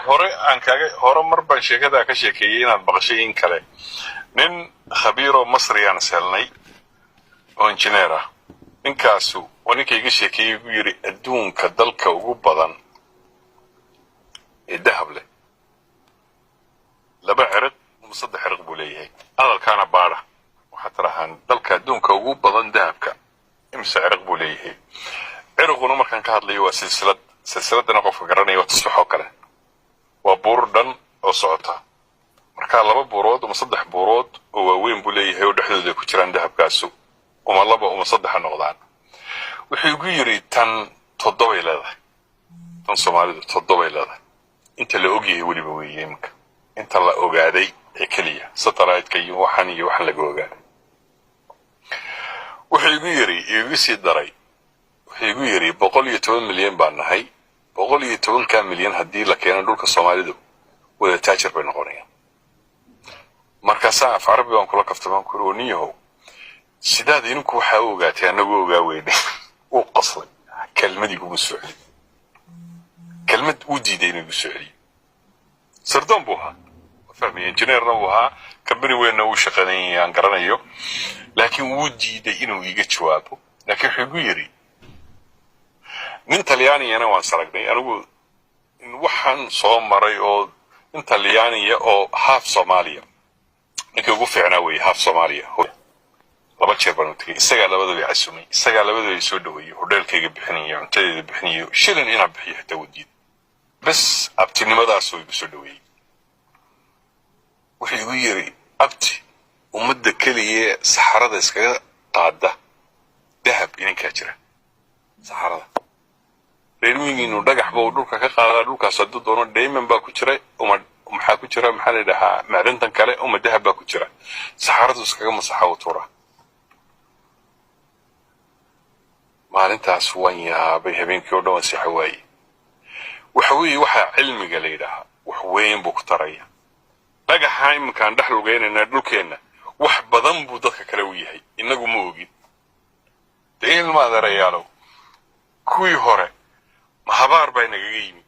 hore aan kaaga hore mar baan sheekada ka sheekeeyay inaad baqashay in kale nin khabiiro masriyaan selnay oo injineer ah ninkaasu wanikayga sheekeeyay uu yiri adduunka dalka ugu badan ee dahab leh laba cirq saddex cirq buu leeyahay adalkaana baara waxa tarahan dalka adduunka ugu badan dahabka imsa cirq buu leeyahay cirquna markaan ka hadlayo waa silsiladana qofka garanaya waa tusbaxo kale waa buur dhan oo socota marka laba buurood ama saddex buurood oo waaweyn buu leeyahay oo dhexdooda ku jiraan dahabkaasu uma laba uma saddex noqdaan wuxuu igu yiri tan toddoba leedahay tan Soomaalidu toddoba leedahay inta la ogyahay waliba weeyay imka inta la ogaaday ee kaliya satellite-ka iyo waxan laga ogaaday wuxuu igu sii daray wuxuu igu yiri 110 milyan baan nahay 110 milyan haddii la keeno dhulka Soomaalidu wada taajir bay noqonayaan markaas af Carabi aan kula kaftamaan ku rooniyo sidaad inuu waxa ogaatay anagu ogaa weynay oo qasay kelmadii ugu socday kelmad uu diiday inuu socday sardan buha fahmi engineerna waha company weyn uu shaqaynayay aan garanayo laakiin uu diiday inuu iga jawaabo laakiin wuxuu yiri nin Talyaaniga waan saragnay anigu waxaan soo maray oo in Talyaaniga oo half Soomaaliya ninka ugu fiicnaa way half Soomaaliya laba jeer baan u tagay isaga labadaba casumay isaga labadaba soo dhaweeyay hotelkayga bixinaya cuntadeeda bixinaya shilin ina bixiyo xitaa wadiid bas abtinimadaas oo igu soo dhaweeyay wuxuu igu yiri abti ummadda kaliya saxarada iskaga qaada dahab inanka jira saxarada reermigiinu dhagax baa dhulka ka qaada dhulkaas haduu doono diamond baa ku jira maxaa ku jira maxaa la dhahaa macdantan kale uma dahab baa ku jira saxaradu iskaga masaxa u tuura maalintaas waan yaabay habeenkii oo dhan si xawaay waxa cilmiga la yiraahdo wax weyn buu ku taraya dhagaxa imkaan dhax lugeynayna dhulkeena wax badan buu dadka kale u yahay inagu ma ogin deelma darayaalo kuwii hore mahabaar bay naga yimid